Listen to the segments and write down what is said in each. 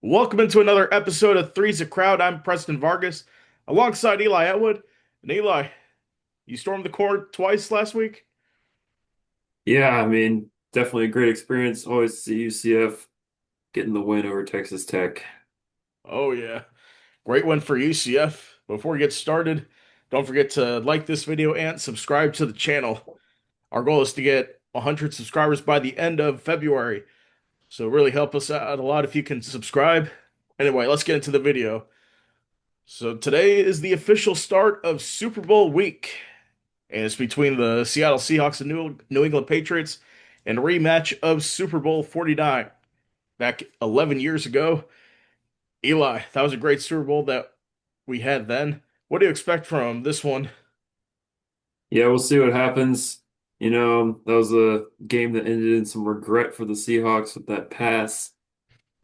Welcome into another episode of Three's a Crowd. I'm Preston Vargas, alongside Eli Atwood. And Eli, you stormed the court twice last week? Yeah, I mean, definitely a great experience. Always see UCF getting the win over Texas Tech. Oh, yeah. Great one for UCF. Before we get started, don't forget to like this video and subscribe to the channel. Our goal is to get 100 subscribers by the end of February. So really help us out a lot if you can subscribe. Anyway, let's get into the video. So today is the official start of Super Bowl week, and it's between the Seattle Seahawks and New England Patriots in a rematch of Super Bowl 49 back 11 years ago. Eli, that was a great Super Bowl that we had then. What do you expect from this one? Yeah, we'll see what happens. That was a game that ended in some regret for the Seahawks with that pass.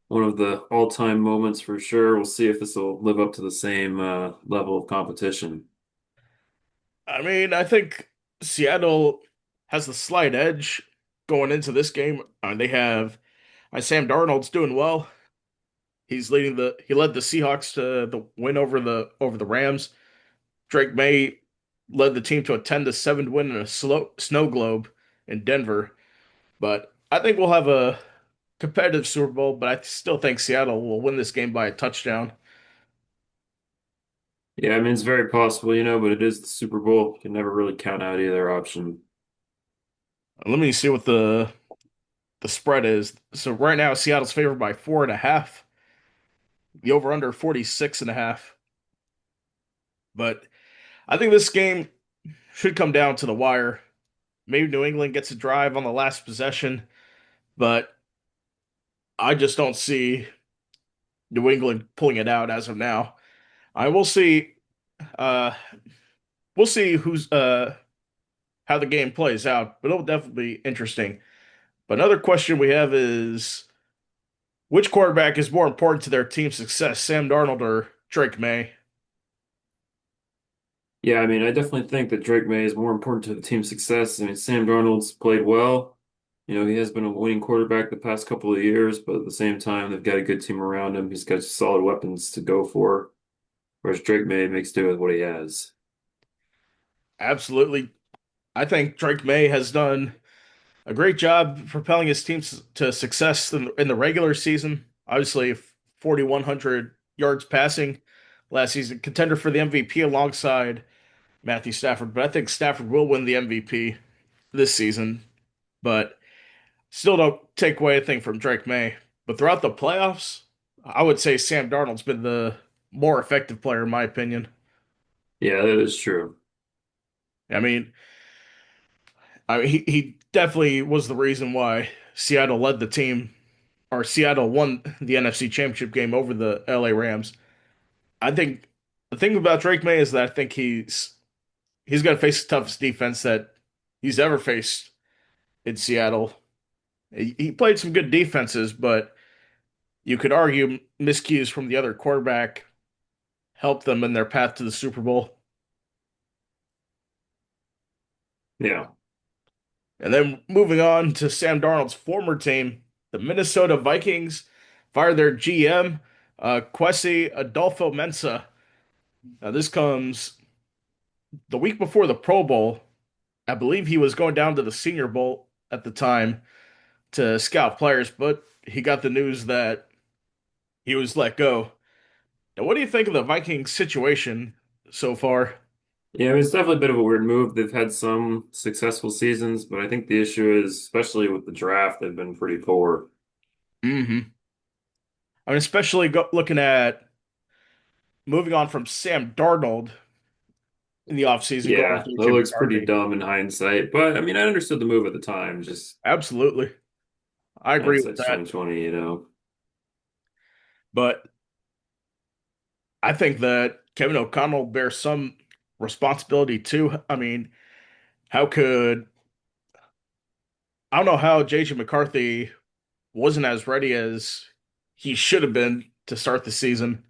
One of the all-time moments for sure. We'll see if this will live up to the same level of competition. I mean, I think Seattle has the slight edge going into this game. They have Sam Darnold's doing well. He led the Seahawks to the win over the Rams. Drake May led the team to a 10-7 win in a snow globe in Denver. But I think we'll have a competitive Super Bowl, but I still think Seattle will win this game by a touchdown. Yeah, I mean, it's very possible, but it is the Super Bowl. You can never really count out either option. Let me see what the spread is. So right now, Seattle's favored by 4.5. The over-under 46.5. But I think this game should come down to the wire. Maybe New England gets a drive on the last possession, but I just don't see New England pulling it out as of now. I will see. Uh, we'll see who's how the game plays out, but it'll definitely be interesting. But another question we have is which quarterback is more important to their team's success, Sam Darnold or Drake May? Yeah, I mean, I definitely think that Drake May is more important to the team's success. I mean, Sam Darnold's played well. He has been a winning quarterback the past couple of years, but at the same time, they've got a good team around him. He's got solid weapons to go for, whereas Drake May makes do with what he has. Absolutely. I think Drake May has done a great job propelling his team to success in the regular season. Obviously, 4,100 yards passing last season, contender for the MVP alongside Matthew Stafford. But I think Stafford will win the MVP this season. But still don't take away anything from Drake May. But throughout the playoffs, I would say Sam Darnold's been the more effective player, in my opinion. Yeah, that is true. I mean, he definitely was the reason why Seattle led the team, or Seattle won the NFC Championship game over the LA Rams. I think the thing about Drake May is that I think he's going to face the toughest defense that he's ever faced in Seattle. He played some good defenses, but you could argue miscues from the other quarterback helped them in their path to the Super Bowl. Yeah. And then moving on to Sam Darnold's former team, the Minnesota Vikings fired their GM, Kwesi Adolfo-Mensah. Now, this comes the week before the Pro Bowl. I believe he was going down to the Senior Bowl at the time to scout players, but he got the news that he was let go. Now, what do you think of the Vikings situation so far? Yeah, I mean, it's definitely a bit of a weird move. They've had some successful seasons, but I think the issue is, especially with the draft, they've been pretty poor. Hmm. I mean, especially looking at moving on from Sam Darnold in the offseason, going with Yeah, that JJ looks pretty McCarthy. dumb in hindsight, but I mean, I understood the move at the time. Just Absolutely. I agree with hindsight's that. 2020. But I think that Kevin O'Connell bears some responsibility too. I mean, how could I don't know how JJ McCarthy wasn't as ready as he should have been to start the season,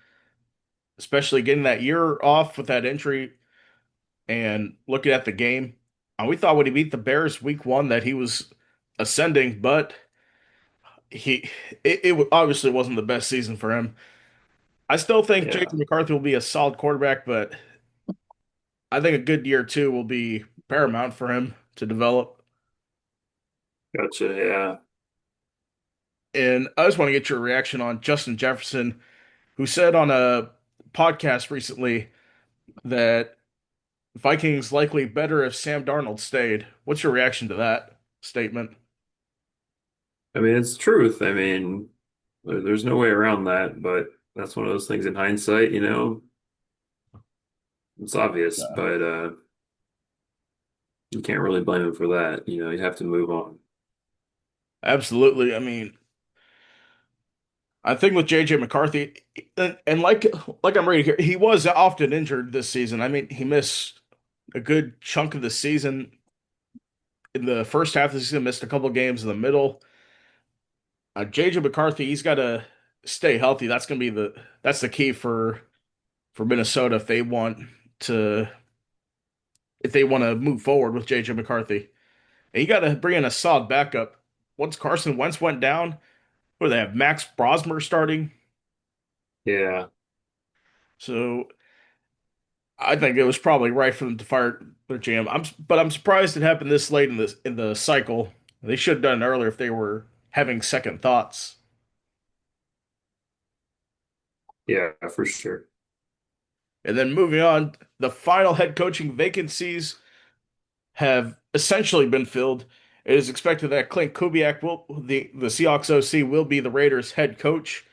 especially getting that year off with that injury and looking at the game. We thought when he beat the Bears week 1 that he was ascending, but he it obviously wasn't the best season for him. I still think Yeah, Jason McCarthy will be a solid quarterback, but I think a good year two will be paramount for him to develop. gotcha. Yeah. And I just want to get your reaction on Justin Jefferson, who said on a podcast recently that Vikings likely better if Sam Darnold stayed. What's your reaction to that statement? I mean, it's truth. I mean, there's no way around that, but that's one of those things in hindsight, it's obvious, Uh, but you can't really blame him for that. You have to move on. Absolutely. I mean, I think with JJ McCarthy, and like I'm reading here, he was often injured this season. I mean, he missed a good chunk of the season in the first half of the season, missed a couple games in the middle. JJ McCarthy, he's got to stay healthy. That's the key for Minnesota to if they want to move forward with JJ McCarthy. And you got to bring in a solid backup. Once Carson Wentz went down, where they have Max Brosmer starting. Yeah, So I think it was probably right for them to fire their GM. But I'm surprised it happened this late in the cycle. They should have done it earlier if they were having second thoughts. yeah, for sure. And then moving on, the final head coaching vacancies have essentially been filled. It is expected that Clint Kubiak the Seahawks OC will be the Raiders head coach,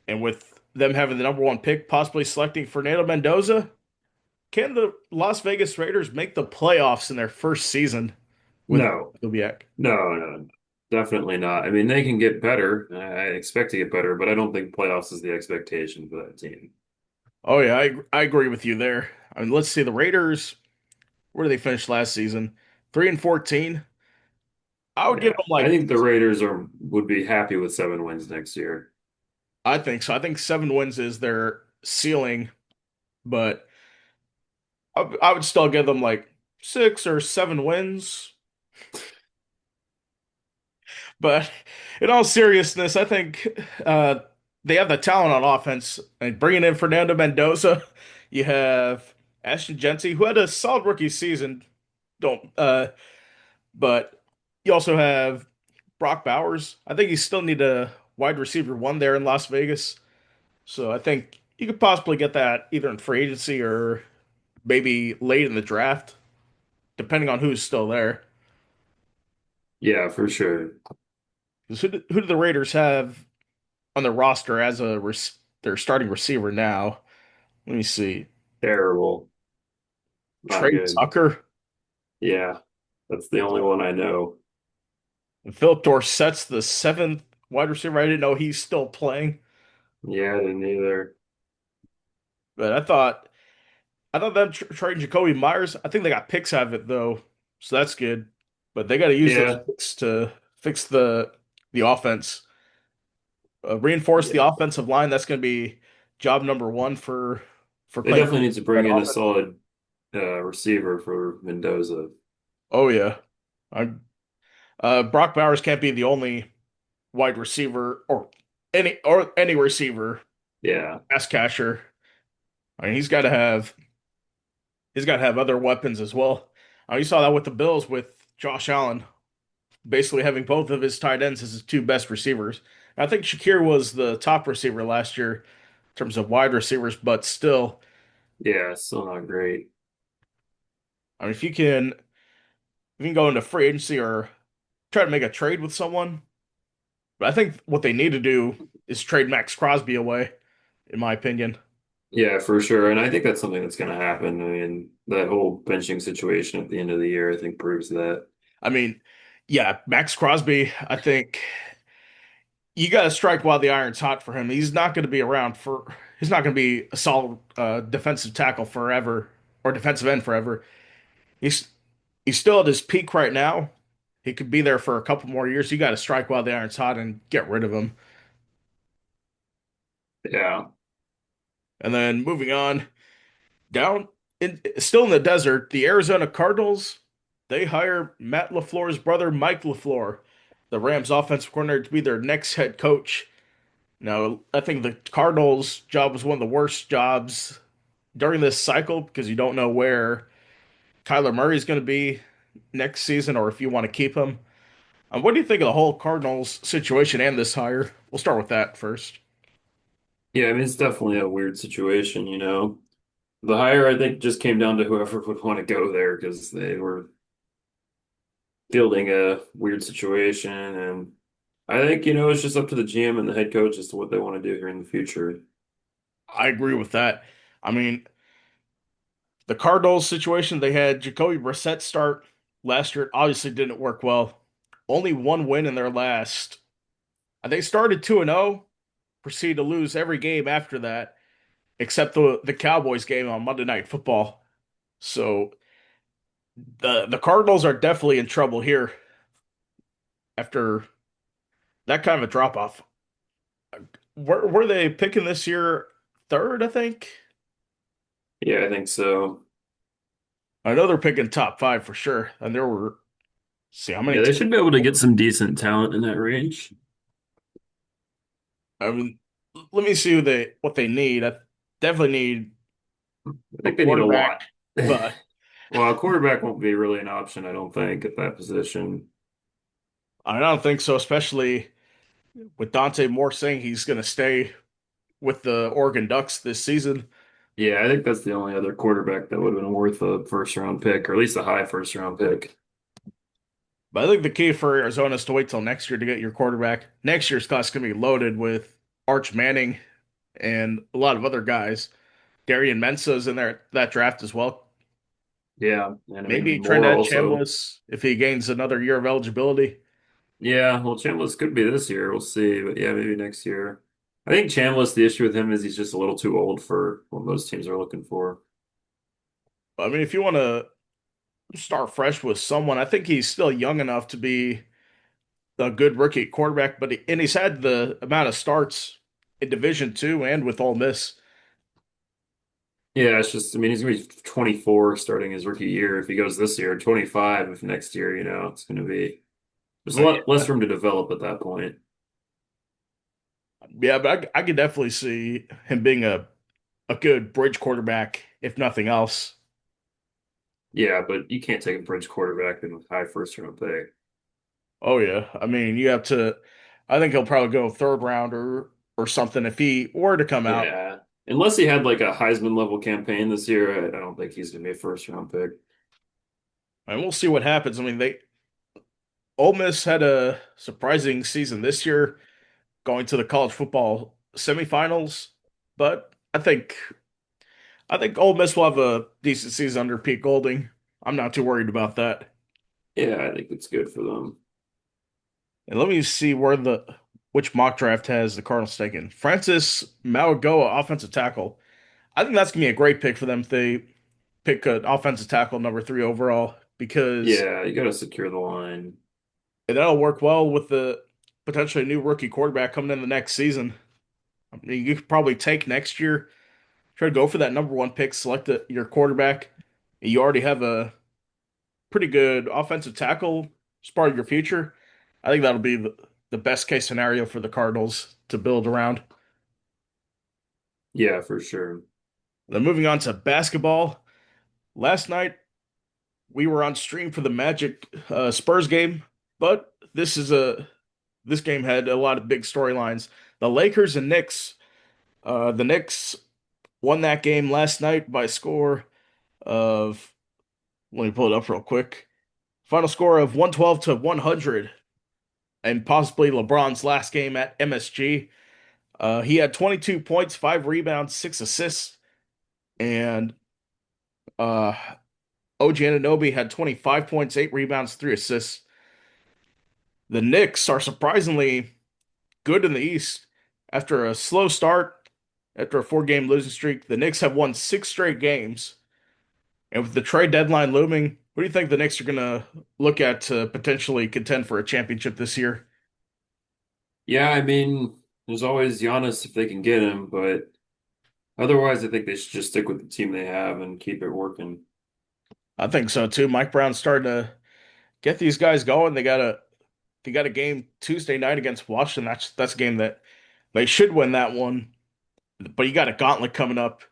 and with them having the number one pick, possibly selecting Fernando Mendoza, can the Las Vegas Raiders make the playoffs in their first season with No, Kubiak? no, definitely not. I mean, they can get better. I expect to get better, but I don't think playoffs is the expectation for that team. Oh yeah, I agree with you there. I mean, let's see the Raiders. Where did they finish last season? 3-14. I would give Yeah, them I like think the Raiders are would be happy with 7 wins next year. I think so. I think 7 wins is their ceiling, but I would still give them like 6 or 7 wins. But in all seriousness, I think they have the talent on offense. And bringing in Fernando Mendoza, you have Ashton Genty, who had a solid rookie season. Don't, but you also have Brock Bowers. I think you still need a wide receiver one there in Las Vegas. So I think you could possibly get that either in free agency or maybe late in the draft, depending on who's still there. Yeah, for sure. 'Cause who do the Raiders have on their roster as their starting receiver now? Let me see. Terrible. Not Trey good. Tucker Yeah, that's the only one I know. and Philip Dorsett's the seventh wide receiver. I didn't know he's still playing, Yeah, I didn't either. but I thought them trading Jacoby Myers. I think they got picks out of it though, so that's good. But they got to use those Yeah, picks to fix the offense, reinforce the yeah. offensive line. That's going to be job number one for They Clint definitely need to bring That in a offense. solid receiver for Mendoza. Oh yeah, I Brock Bowers can't be the only wide receiver or any receiver Yeah, pass catcher. I mean, he's got to have other weapons as well. You saw that with the Bills with Josh Allen, basically having both of his tight ends as his two best receivers. I think Shakir was the top receiver last year in terms of wide receivers, but still, yeah, still not great. I mean, if you can go into free agency or try to make a trade with someone, but I think what they need to do is trade Max Crosby away, in my opinion. Yeah, for sure. And I think that's something that's going to happen. I mean, that whole benching situation at the end of the year, I think proves that. I mean, yeah, Max Crosby, I think you got to strike while the iron's hot for him. He's not going to be a solid defensive tackle forever or defensive end forever. He's he's still at his peak right now. He could be there for a couple more years. You got to strike while the iron's hot and get rid of him. Yeah. And then moving on down still in the desert, the Arizona Cardinals, they hire Matt LaFleur's brother, Mike LaFleur. the Rams offensive coordinator to be their next head coach. Now, I think the Cardinals' job was one of the worst jobs during this cycle because you don't know where Kyler Murray's going to be next season or if you want to keep him. What do you think of the whole Cardinals situation and this hire? We'll start with that first. Yeah, I mean, it's definitely a weird situation, you know. The hire, I think, just came down to whoever would want to go there because they were fielding a weird situation. And I think, you know, it's just up to the GM and the head coach as to what they want to do here in the future. I agree with that. I mean, the Cardinals situation, they had Jacoby Brissett start last year. It obviously didn't work well. Only one win in their last. They started 2-0, proceeded to lose every game after that, except the Cowboys game on Monday Night Football. So the Cardinals are definitely in trouble here after that kind of a drop off. Were they picking this year third, I think? Yeah, I think so. I know they're picking top five for sure. And there were, see how many Yeah, they teams. should be able to get some decent talent in that range. I mean, let me see what they need. I definitely need I a think they need a quarterback, lot. but Well, a quarterback won't be really an option, I don't think, at that position. I don't think so, especially with Dante Moore saying he's going to stay with the Oregon Ducks this season. Yeah, I think that's the only other quarterback that would have been worth a first round pick, or at least a high first round pick. But I think the key for Arizona is to wait till next year to get your quarterback. Next year's class is going to be loaded with Arch Manning and a lot of other guys. Darian Mensah's in there that draft as well. Yeah, and I Maybe mean Moore Trindad also. Chambliss if he gains another year of eligibility. Yeah, well, Chambliss could be this year. We'll see, but yeah, maybe next year. I think Chambliss, the issue with him is he's just a little too old for what most teams are looking for. I mean, if you want to start fresh with someone, I think he's still young enough to be a good rookie quarterback, and he's had the amount of starts in Division Two and with Ole Miss. Yeah, it's just, I mean, he's gonna be 24 starting his rookie year. If he goes this year, 25 if next year, you know, it's gonna be there's a lot less Yeah, room to develop at that point. yeah, but I could definitely see him being a good bridge quarterback, if nothing else. Yeah, but you can't take a bridge quarterback in a high first round pick. Oh yeah, I mean you have to. I think he'll probably go third round or something if he were to come out, Yeah. Unless he had like a Heisman level campaign this year, I don't think he's gonna be a first round pick. and we'll see what happens. I mean, they Ole Miss had a surprising season this year, going to the college football semifinals, but I think Ole Miss will have a decent season under Pete Golding. I'm not too worried about that. Yeah, I think it's good for them. And let me see which mock draft has the Cardinals taken. Francis Mauigoa, offensive tackle. I think that's gonna be a great pick for them if they pick an offensive tackle number three overall because Yeah, you gotta secure the line. that'll work well with the potentially new rookie quarterback coming in the next season. I mean, you could probably take next year, try to go for that number one pick, select your quarterback. You already have a pretty good offensive tackle as part of your future. I think that'll be the best case scenario for the Cardinals to build around. Yeah, for sure. Then moving on to basketball. Last night we were on stream for the Magic Spurs game, but this game had a lot of big storylines. The Lakers and Knicks. The Knicks won that game last night by a score of, let me pull it up real quick. Final score of 112 to 100, and possibly LeBron's last game at MSG. He had 22 points, 5 rebounds, 6 assists, and uh, OG Anunoby had 25 points, 8 rebounds, 3 assists. The Knicks are surprisingly good in the East. After a slow start, after a 4 game losing streak, the Knicks have won 6 straight games. And with the trade deadline looming, what do you think the Knicks are going to look at to potentially contend for a championship this year? Yeah, I mean, there's always Giannis if they can get him, but otherwise I think they should just stick with the team they have and keep it working. I think so too. Mike Brown's starting to get these guys going. They got They got a game Tuesday night against Washington. That's a game that they should win that one. But you got a gauntlet coming up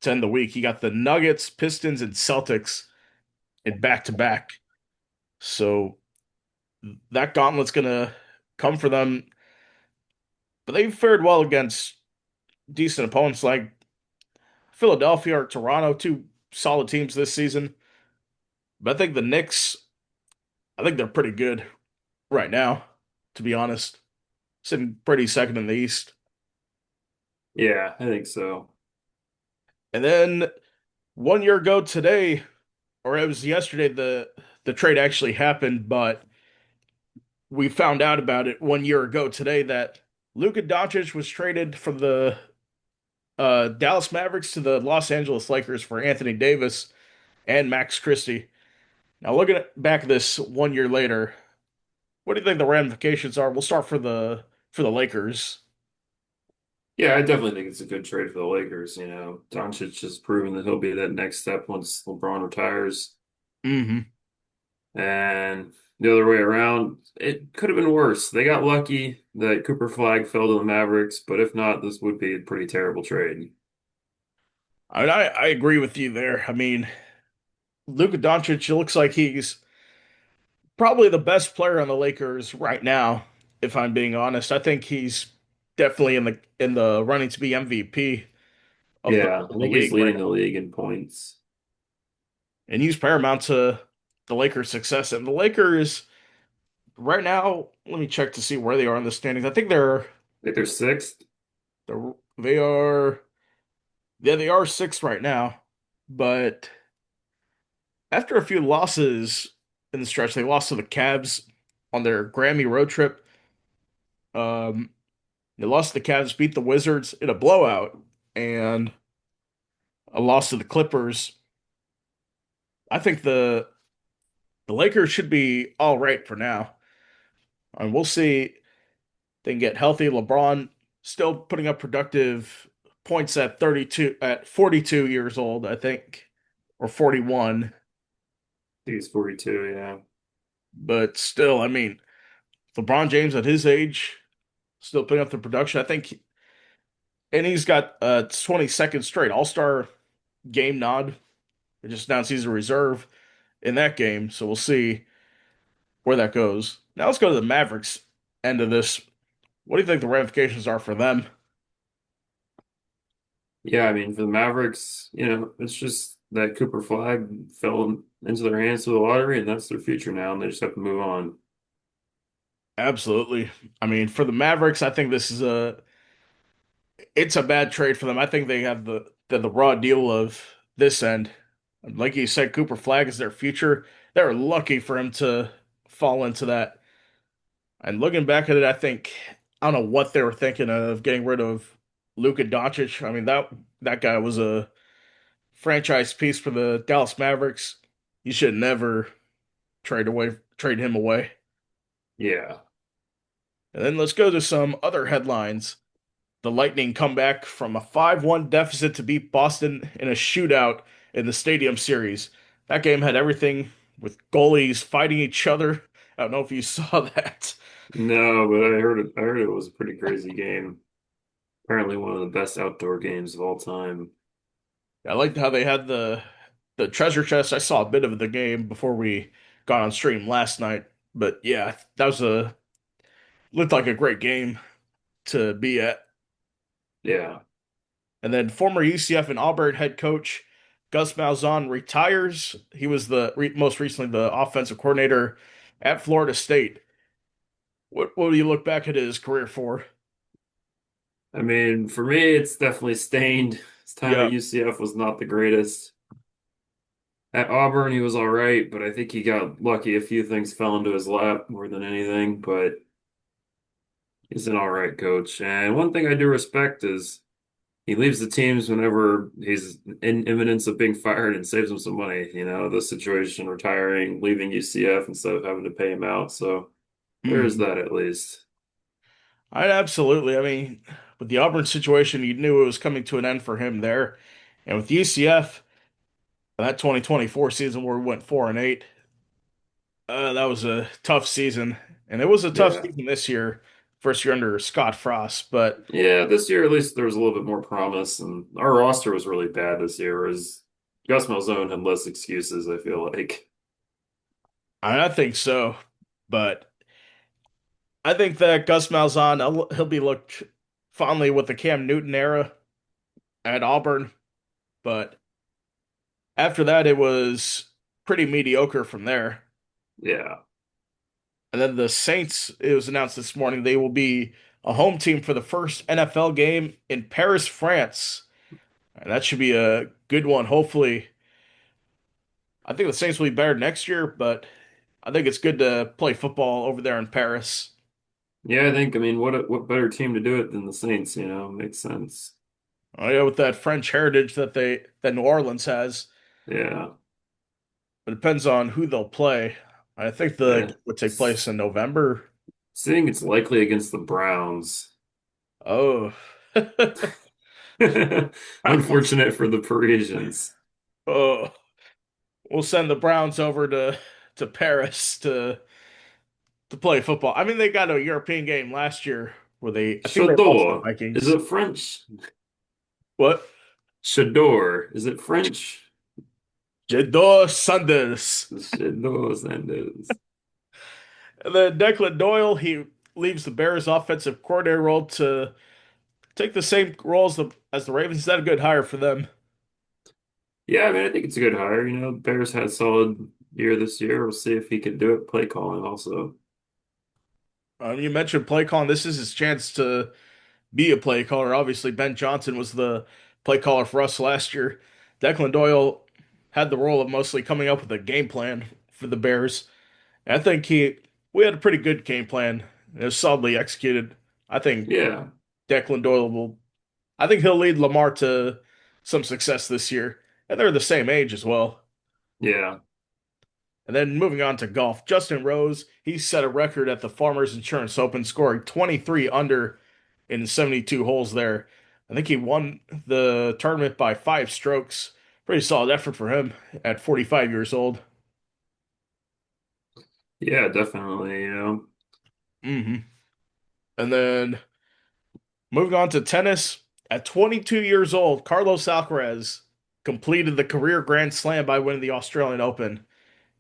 to end the week. You got the Nuggets, Pistons, and Celtics in back to back. So that gauntlet's gonna come for them. But they've fared well against decent opponents like Philadelphia or Toronto, two solid teams this season. But I think the Knicks, I think they're pretty good right now, to be honest. Sitting pretty second in the East. Yeah, I think so. And then 1 year ago today, or it was yesterday, the trade actually happened, but we found out about it 1 year ago today that Luka Doncic was traded from the Dallas Mavericks to the Los Angeles Lakers for Anthony Davis and Max Christie. Now, looking back at this 1 year later, what do you think the ramifications are? We'll start for the Lakers. Yeah, I definitely think it's a good trade for the Lakers. You know, Doncic has proven that he'll be that next step once LeBron retires. Hmm. And the other way around, it could have been worse. They got lucky that Cooper Flag fell to the Mavericks, but if not, this would be a pretty terrible trade. I agree with you there. I mean, Luka Doncic looks like he's probably the best player on the Lakers right now, if I'm being honest. I think he's definitely in the running to be MVP of Yeah, I the think he's league right leading the now. league in points. And he's paramount to the Lakers' success. And the Lakers right now, let me check to see where they are in the standings. I think I think they're sixth. they are yeah, they are sixth right now. But after a few losses in the stretch, they lost to the Cavs on their Grammy road trip. Um, they lost to the Cavs, beat the Wizards in a blowout, and a loss to the Clippers. I think the Lakers should be all right for now. And we'll see. They can get healthy. LeBron still putting up productive points at 42 years old, I think, or 41. I think he's 42, yeah. But still, I mean, LeBron James at his age still putting up the production. I think, and he's got a 22nd straight All-Star game nod. It just announced he's a reserve in that game, so we'll see where that goes. Now let's go to the Mavericks end of this. What do you think the ramifications are for them? Yeah, I mean, for the Mavericks, you know, it's just that Cooper Flag fell into their hands through the lottery, and that's their future now, and they just have to move on. Absolutely. I mean, for the Mavericks, I think this is a it's a bad trade for them. I think they have the raw deal of this end. Like you said, Cooper Flag is their future. They're lucky for him to fall into that. And looking back at it, I think I don't know what they were thinking of getting rid of Luka Doncic. I mean that guy was a franchise piece for the Dallas Mavericks. You should never trade him away. Yeah. And then let's go to some other headlines. The Lightning come back from a 5-1 deficit to beat Boston in a shootout in the Stadium Series. That game had everything with goalies fighting each other. I don't know if you saw that. No, but I heard it was a pretty crazy game. Apparently one of the best outdoor games of all time. I liked how they had the treasure chest. I saw a bit of the game before we got on stream last night. But yeah, that was a looked like a great game to be at. Yeah. And then former UCF and Auburn head coach Gus Malzahn retires. He was most recently the offensive coordinator at Florida State. What do you look back at his career for? I mean, for me, it's definitely stained. His time at Yeah. UCF was not the greatest. At Auburn, he was all right, but I think he got lucky. A few things fell into his lap more than anything, but he's an all right coach. And one thing I do respect is he leaves the teams whenever he's in imminence of being fired and saves them some money. You know, the situation retiring, leaving UCF instead of having to pay him out. So there is Mhm. that at least. I absolutely. I mean, with the Auburn situation, you knew it was coming to an end for him there. And with UCF, that 2024 season where we went 4-8, That was a tough season, and it was a tough Yeah. season this year, first year under Scott Frost. But Yeah, this year at least there was a little bit more promise, and our roster was really bad this year, whereas Gus Malzahn had less excuses, I feel like. I think so. But I think that Gus Malzahn, he'll be looked fondly with the Cam Newton era at Auburn. But after that, it was pretty mediocre from there. Yeah. And then the Saints, it was announced this morning, they will be a home team for the first NFL game in Paris, France. And that should be a good one. Hopefully, I think the Saints will be better next year, but I think it's good to play football over there in Paris. Yeah, I mean, what better team to do it than the Saints, you know? Makes sense. Oh yeah, with that French heritage that New Orleans has, Yeah. it depends on who they'll play. I think the Yeah. game would take place in November. Seeing it's likely against the Browns. Oh, Unfortunate for the Parisians. oh, we'll send the Browns over to Paris to play football. I mean, they got a European game last year where I think they lost to the Chador. Is Vikings. it French? What? Chador. Is it French? Jador Sanders. Chador Sanders. And then Declan Doyle, he leaves the Bears offensive coordinator role to take the same role as the Ravens. Is that a good hire for them? Yeah, I mean, I think it's a good hire. You know, Bears had a solid year this year. We'll see if he can do it play calling also. You mentioned play calling. This is his chance to be a play caller. Obviously, Ben Johnson was the play caller for us last year. Declan Doyle had the role of mostly coming up with a game plan for the Bears. And I think we had a pretty good game plan. It was solidly executed. I think Yeah, Declan Doyle will. I think he'll lead Lamar to some success this year. And they're the same age as well. yeah. And then moving on to golf, Justin Rose, he set a record at the Farmers Insurance Open, scoring 23 under in 72 holes there. I think he won the tournament by 5 strokes. Pretty solid effort for him at 45 years old. Yeah, definitely, you know. hmm And then moving on to tennis, at 22 years old, Carlos Alcaraz completed the career Grand Slam by winning the Australian Open.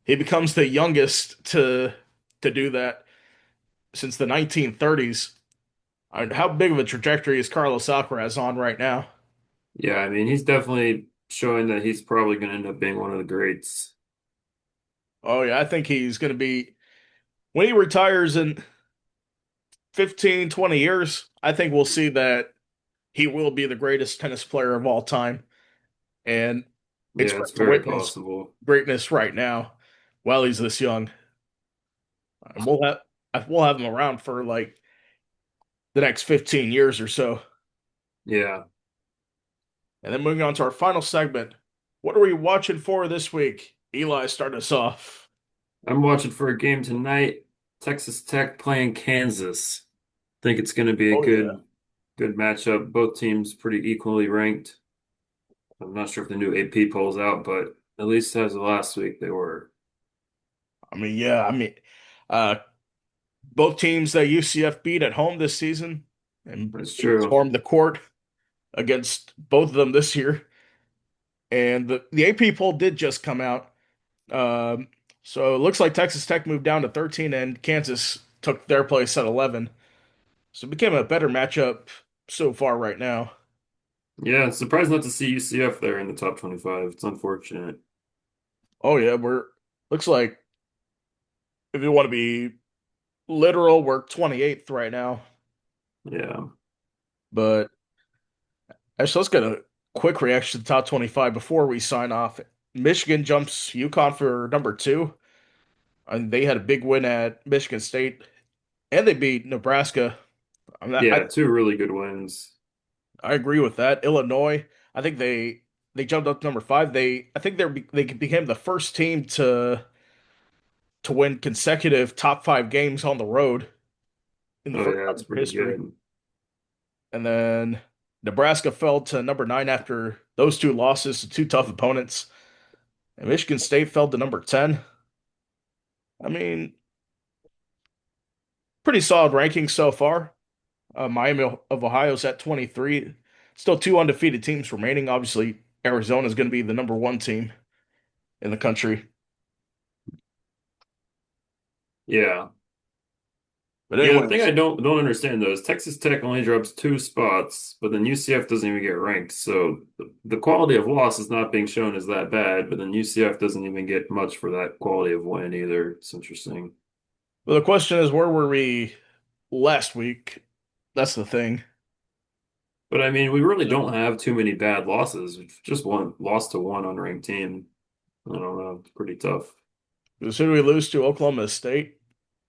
He becomes the youngest to do that since the 1930s. How big of a trajectory is Carlos Alcaraz on right now? Yeah, I mean, he's definitely showing that he's probably going to end up being one of the greats. Oh yeah, I think he's going to be when he retires in 15, 20 years, I think we'll see that he will be the greatest tennis player of all time. And it's Yeah, great it's to very witness possible. greatness right now while he's this young. And we'll have him around for like the next 15 years or so. Yeah, And then moving on to our final segment. What are we watching for this week? Eli, start us off. I'm watching for a game tonight. Texas Tech playing Kansas. Think it's going to be a Oh yeah. good matchup. Both teams pretty equally ranked. I'm not sure if the new AP polls out, but at least as of last week they were. Uh, both teams that UCF beat at home this season and That's they true. stormed the court against both of them this year. And the AP poll did just come out. Um, so it looks like Texas Tech moved down to 13 and Kansas took their place at 11. So it became a better matchup so far right now. Yeah, it's surprised not to see UCF there in the top 25. It's unfortunate. Oh yeah, we're looks like if you want to be literal, we're 28th right now. Yeah. But actually, let's get a quick reaction to the top 25 before we sign off. Michigan jumps UConn for number two, and they had a big win at Michigan State, and they beat Nebraska. Yeah, two really good wins. I agree with that. Illinois, I think they jumped up to number five. I think they became the first team to win consecutive top five games on the road in the Oh first yeah, time it's in their pretty history. good. And then Nebraska fell to number nine after those two losses to two tough opponents. And Michigan State fell to number 10. I mean, pretty solid ranking so far. Miami of Ohio's at 23. Still two undefeated teams remaining. Obviously, Arizona's going to be the number one team in the country. Yeah. But Yeah, the thing anyways, I don't understand though is Texas Tech only drops 2 spots, but then UCF doesn't even get ranked. So the quality of loss is not being shown as that bad, but then UCF doesn't even get much for that quality of win either. It's interesting. well, the question is, where were we last week? That's the thing. But I mean, we really don't have too many bad losses. We've just one lost to one unranked team. I don't know. It's pretty tough. Who did we lose to? Oklahoma State.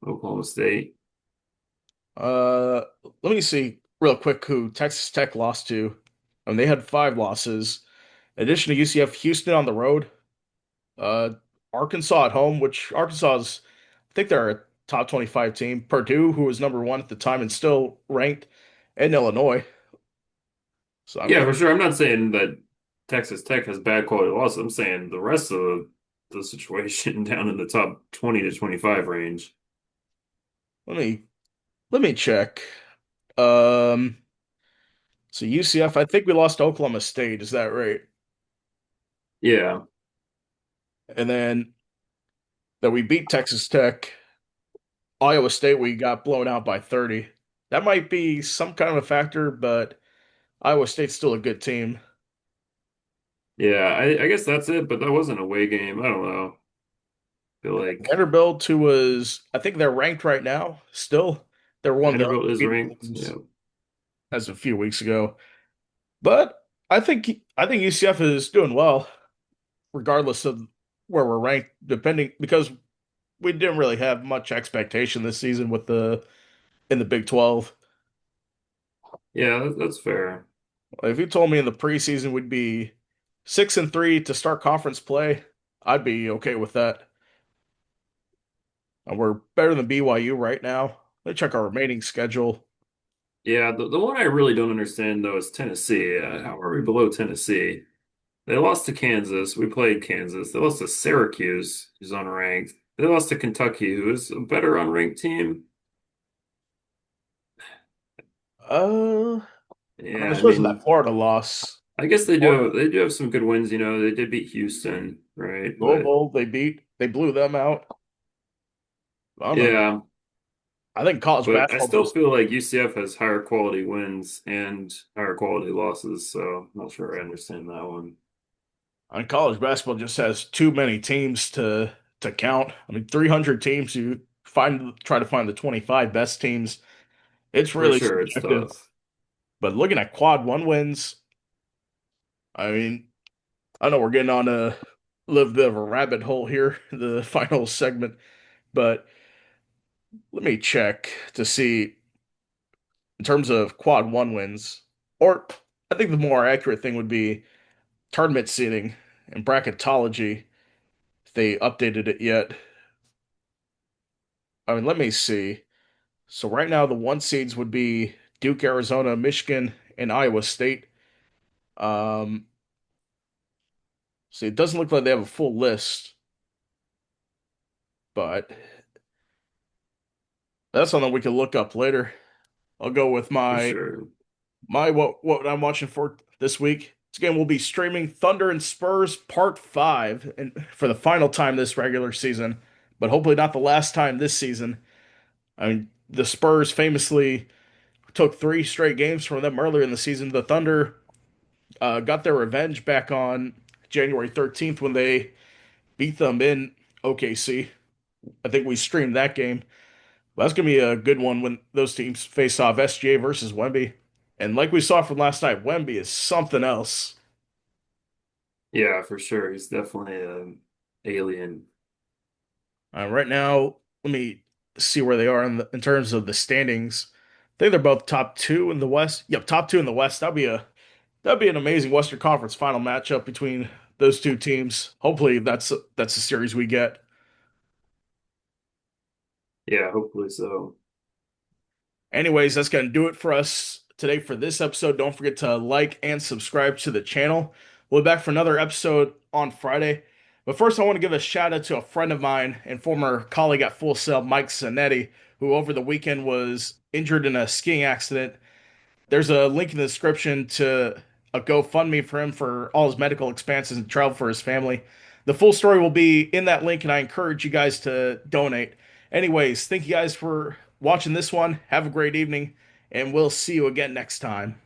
Oklahoma State. Uh, Let me see real quick who Texas Tech lost to. They had five losses. In addition to UCF, Houston on the road, uh, Arkansas at home, which Arkansas is, I think they're a top 25 team. Purdue, who was number one at the time and still ranked, and Illinois. So I Yeah, mean, for sure. I'm not saying that Texas Tech has bad quality losses. I'm saying the rest of the situation down in the top 20 to 25 range. let me let me check. Um, so UCF, I think we lost to Oklahoma State. Is that right? Yeah. And then that we beat Texas Tech. Iowa State, we got blown out by 30. That might be some kind of a factor, but Iowa State's still a good team. Yeah, I guess that's it, but that was an away game. I don't know. I feel like Vanderbilt, who was, I think they're ranked right now, still. They're one of the Vanderbilt is undefeated ranked. teams Yeah, as of a few weeks ago. But I think UCF is doing well, regardless of where we're ranked, depending because we didn't really have much expectation this season with the in the Big 12. yeah, that's fair. If you told me in the preseason we'd be 6-3 to start conference play, I'd be okay with that. And we're better than BYU right now. Let me check our remaining schedule. Yeah, the one I really don't understand though is Tennessee. How are we below Tennessee? They lost to Kansas. We played Kansas. They lost to Syracuse, who's unranked. They lost to Kentucky, who is a better unranked team. Uh, I mean, Yeah, this I wasn't that mean, Florida loss. I guess they do Florida, they do have some good wins, you know. They did beat Houston, right? But Louisville, they blew them out. I don't know. yeah, I think college but I basketball still just, feel like UCF has higher quality wins and higher quality losses, so I'm not sure I understand that one. I mean, college basketball just has too many teams to count. I mean, 300 teams. You try to find the 25 best teams. It's For really sure, it's subjective. tough. But looking at quad one wins, I mean, I know we're getting on a little bit of a rabbit hole here, the final segment, but let me check to see in terms of quad one wins, or I think the more accurate thing would be tournament seeding and bracketology, if they updated it yet. I mean, let me see. So right now the one seeds would be Duke, Arizona, Michigan, and Iowa State. Um, so it doesn't look like they have a full list, but that's something we can look up later. I'll go with For my sure. my what I'm watching for this week. This game will be streaming Thunder and Spurs Part 5 and for the final time this regular season, but hopefully not the last time this season. I mean, the Spurs famously took three straight games from them earlier in the season. The Thunder got their revenge back on January 13th when they beat them in OKC. I think we streamed that game. Well, that's gonna be a good one when those teams face off, SGA versus Wemby. And like we saw from last night, Wemby is something else. Yeah, for sure. He's definitely an alien. Right now, let me see where they are in terms of the standings. I think they're both top two in the West. Yep, top two in the West. That'd be an amazing Western Conference final matchup between those two teams. Hopefully, that's the series we get. Yeah, hopefully so. Anyways, that's gonna do it for us today for this episode. Don't forget to like and subscribe to the channel. We'll be back for another episode on Friday. But first, I want to give a shout out to a friend of mine and former colleague at Full Sail, Mike Zanetti, who over the weekend was injured in a skiing accident. There's a link in the description to a GoFundMe for him for all his medical expenses and travel for his family. The full story will be in that link, and I encourage you guys to donate. Anyways, thank you guys for watching this one. Have a great evening, and we'll see you again next time.